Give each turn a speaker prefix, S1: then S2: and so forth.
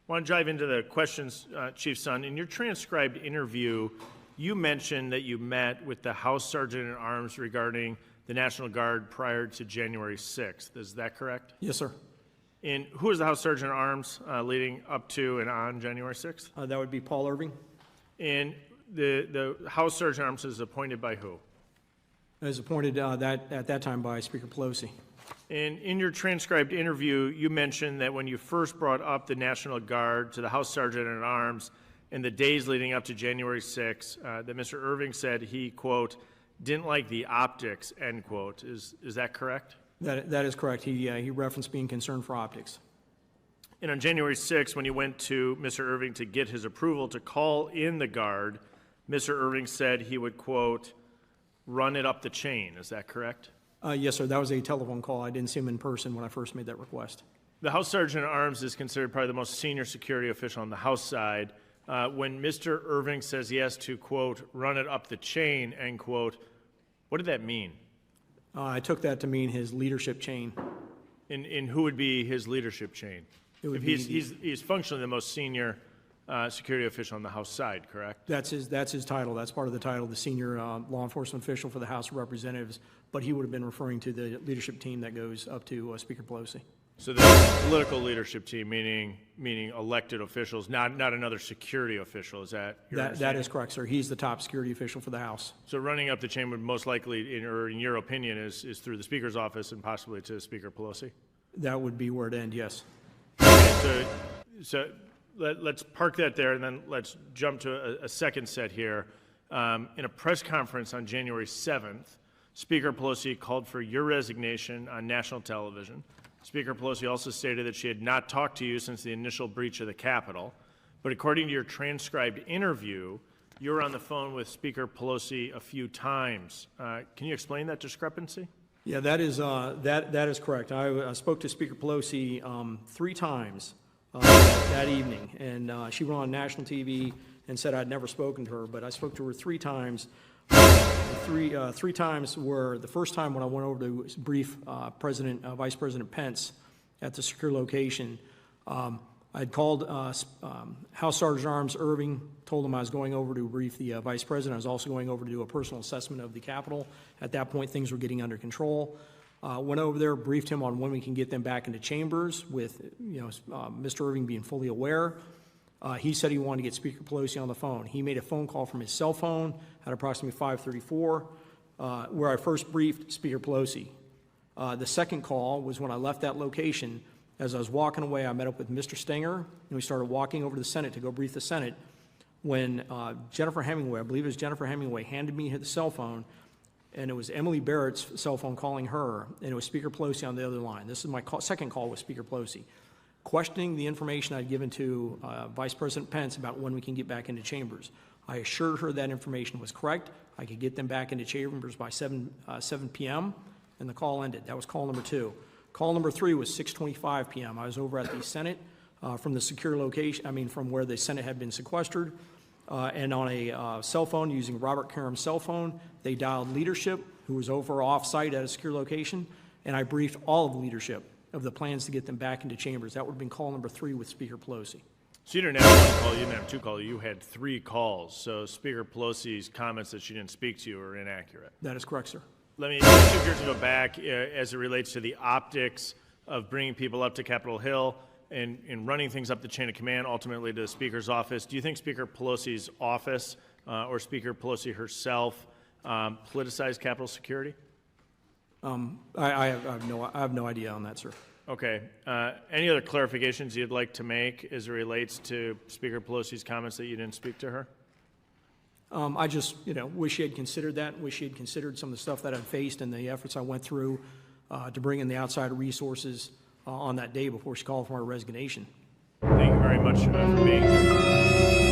S1: want to dive into the questions, Chief Son. In your transcribed interview, you mentioned that you met with the House Sergeant at Arms regarding the National Guard prior to January 6th. Is that correct?
S2: Yes, sir.
S1: And who was the House Sergeant at Arms leading up to and on January 6th?
S2: That would be Paul Irving.
S1: And the House Sergeant at Arms is appointed by who?
S2: It was appointed at that time by Speaker Pelosi.
S1: And in your transcribed interview, you mentioned that when you first brought up the National Guard to the House Sergeant at Arms in the days leading up to January 6th, that Mr. Irving said he, quote, didn't like the optics, end quote. Is that correct?
S2: That is correct. He referenced being concerned for optics.
S1: And on January 6th, when you went to Mr. Irving to get his approval to call in the Guard, Mr. Irving said he would, quote, run it up the chain. Is that correct?
S2: Yes, sir. That was a telephone call. I didn't see him in person when I first made that request.
S1: The House Sergeant at Arms is considered probably the most senior security official on the House side. When Mr. Irving says he has to, quote, run it up the chain, end quote, what did that mean?
S2: I took that to mean his leadership chain.
S1: And who would be his leadership chain? If he's functionally the most senior security official on the House side, correct? That's
S2: his title. That's part of the title, the senior law enforcement official for the House of Representatives. But he would have been referring to the leadership team that goes up to Speaker Pelosi.
S1: So the political leadership team, meaning elected officials, not another security official. Is that your understanding?
S2: That is correct, sir. He's the top security official for the House.
S1: So running up the chain would most likely, in your opinion, is through the Speaker's office and possibly to Speaker Pelosi?
S2: That would be where it ends, yes.
S1: Okay, so let's park that there, and then let's jump to a second set here. In a press conference on January 7th, Speaker Pelosi called for your resignation on national television. Speaker Pelosi also stated that she had not talked to you since the initial breach of the Capitol. But according to your transcribed interview, you were on the phone with Speaker Pelosi a few times. Can you explain that discrepancy?
S2: Yeah, that is correct. I spoke to Speaker Pelosi 3 times that evening, and she went on national TV and said I'd never spoken to her, but I spoke to her 3 times. Three times were the first time when I went over to brief Vice President Pence at the secure location. I'd called House Sergeant at Arms Irving, told him I was going over to brief the Vice President. I was also going over to do a personal assessment of the Capitol. At that point, things were getting under control. Went over there, briefed him on when we can get them back into chambers with Mr. Irving being fully aware. He said he wanted to get Speaker Pelosi on the phone. He made a phone call from his cell phone at approximately 5:34, where I first briefed Speaker Pelosi. The second call was when I left that location. As I was walking away, I met up with Mr. Stenger, and we started walking over to the Senate to go brief the Senate, when Jennifer Hemingway, I believe it was Jennifer Hemingway, handed me the cell phone, and it was Emily Barrett's cell phone calling her, and it was Speaker Pelosi on the other line. This is my second call with Speaker Pelosi, questioning the information I'd given to Vice President Pence about when we can get back into chambers. I assured her that information was correct. I could get them back into chambers by 7 p.m., and the call ended. That was call number 2. Call number 3 was 6:25 p.m. I was over at the Senate from the secure location, from where the Senate had been sequestered, and on a cell phone using Robert Karam's cell phone, they dialed leadership, who was over off-site at a secure location, and I briefed all of the leadership of the plans to get them back into chambers. That would have been call number 3 with Speaker Pelosi.
S1: So you didn't have 1 call, you didn't have 2 calls, you had 3 calls. So Speaker Pelosi's comments that she didn't speak to you are inaccurate.
S2: That is correct, sir.
S1: Let me shift gears to go back as it relates to the optics of bringing people up to Capitol Hill and running things up the chain of command, ultimately to the Speaker's office. Do you think Speaker Pelosi's office or Speaker Pelosi herself politicized Capitol security?
S2: I have no idea on that, sir.
S1: Okay. Any other clarifications you'd like to make as it relates to Speaker Pelosi's comments that you didn't speak to her?
S2: I just, wish she had considered that, wish she had considered some of the stuff that I've faced and the efforts I went through to bring in the outside resources on that day before she called for my resignation.
S1: Thank you very much for being here.